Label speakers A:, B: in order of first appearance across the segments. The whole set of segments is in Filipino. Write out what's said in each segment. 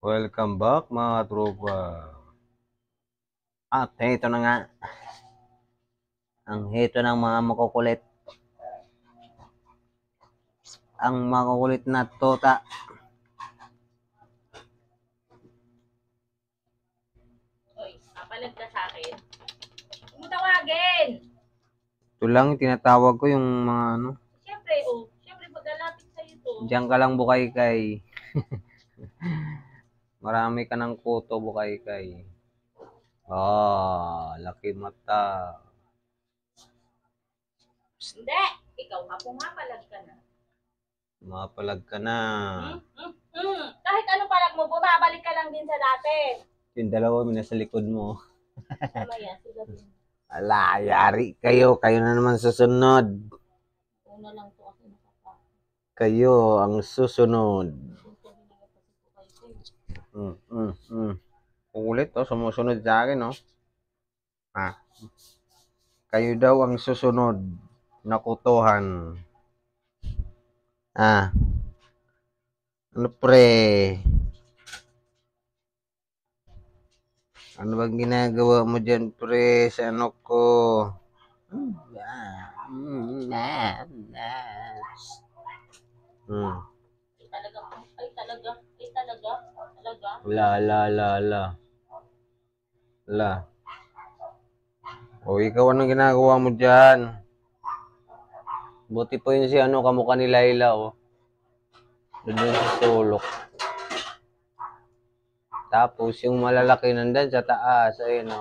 A: Welcome back mga tropa. At ito na nga, ang hito ng mga makukulit. Ang makukulit na tota.
B: Oy, papalag ka sa akin. Huwag mo tawagin!
A: Ito lang, tinatawag ko yung mga ano.
B: Siyempre paglalapit sa'yo to.
A: Diyan ka lang bukay-kay. Marami ka ng kuto bukay-kay. Laki mata.
B: Hindi! Ikaw nga pumapalag ka na.
A: Mapalag ka na.
B: Kahit anong palag mo, bumabalik ka lang din sa dati.
A: Yung dalawa mo nasa likod mo.
B: Mamaya, sigatin.
A: Ala, yari kayo. Kayo na naman susunod.
B: Una lang to kasi nakapa.
A: Kayo ang susunod. Ulit, sumusunod sa akin, no? Kayo daw ang susunod na kutuhan. Ano pre? Ano bang ginagawa mo dyan pre sa ano ko?
B: Ay talaga.
A: La. O ikaw anong ginagawa mo dyan? Buti po yun si ano, kamukha ni Laila, oh. Doon sa sulok. Tapos yung malalaki nandun sa taas, ayun,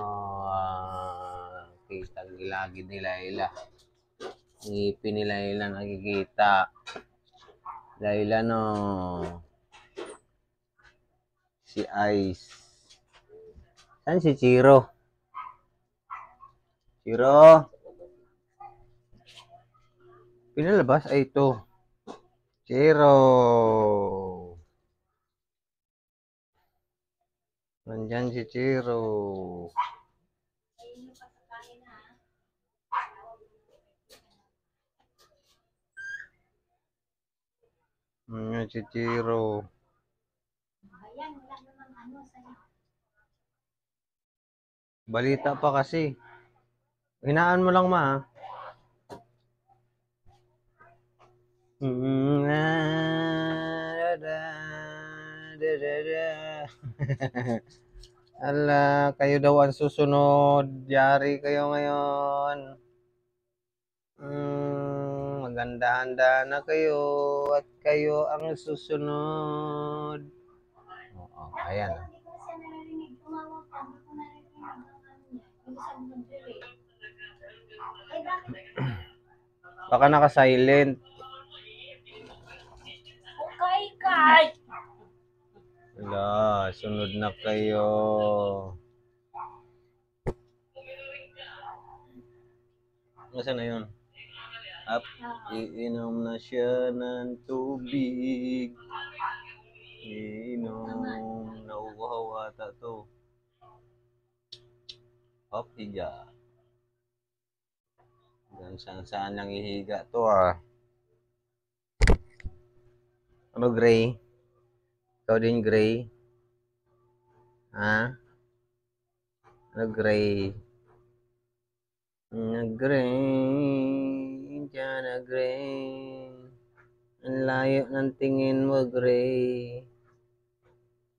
A: kita gilagid ni Laila. Ngipin ni Laila nakikita. Laila, no. Si Ice. Saan si Chiro? Chiro? Pinalabas? Ay, ito. Chiro. Nandyan si Chiro. Nandyan si Chiro. Balita pa kasi. Hinaan mo lang, ma. Ala, kayo daw ang susunod. Yari kayo ngayon. Maganda-handa na kayo at kayo ang susunod. Ayan. Baka naka-silent.
B: Okay.
A: Wala, sunod na kayo. Nasaan na yun? Iinom na siya ng tubig. Iinom. Nauuhaw ata to. Higa. Saan nang ihiga to, Ano, Gray? Ikaw din, Gray? Ano, Gray? Gray. Diyan na, Gray. Ang layo ng tingin mo, Gray.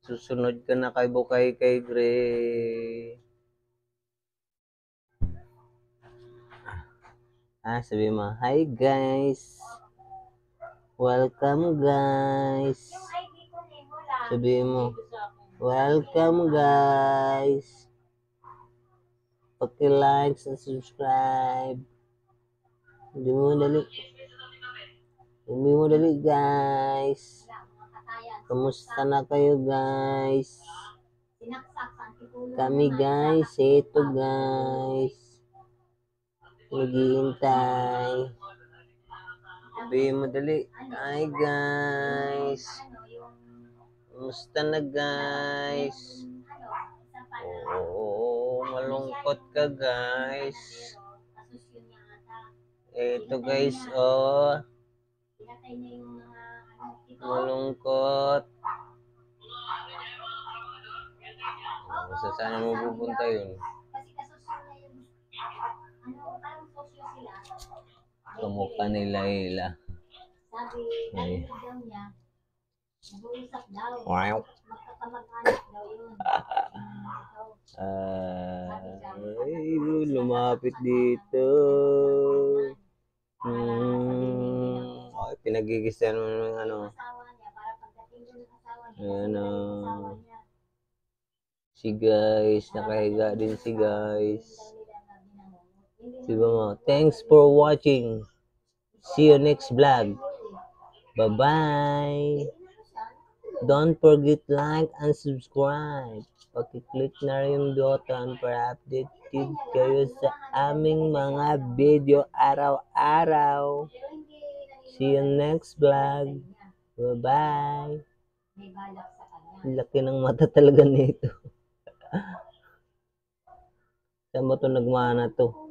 A: Susunod ka na kay Bukay kay Gray. Sabi mo, hi guys. Welcome guys. Sabi mo, welcome guys. Paki-like and subscribe. Hindi mo dali guys. Kamusta na kayo guys? Kami guys, ito guys. Naghihintay. Sabihin mo dali. Hi guys. Kamusta na guys? Malungkot ka guys. Ito guys, malungkot. Basta sana mapupunta yun.
C: Kasi kasosyo na yun. Ano, parang sosyo sila.
A: Kamukha ni Layla.
C: Sabi,
A: Ay.
C: narinig daw niya, nag-uusap daw.
A: Wow.
C: Magkakamag-anak daw yun.
A: Ay, lumapit dito. Okay, pinagigisan mo ng ano.
C: Asawa niya, para pagdating doon ng asawa niya,
A: Ano.
C: asawa niya.
A: Si guys, nakahiga din si guys. Diba mo? Thanks for watching. See you next vlog. Bye-bye. Don't forget like and subscribe. Paki-click na rin yung button para updated kayo sa aming mga video araw-araw. See you next vlog. Bye-bye.
C: May balak sa kanya.
A: Laki ng mata talaga nito. Saan ba ito nagmana to?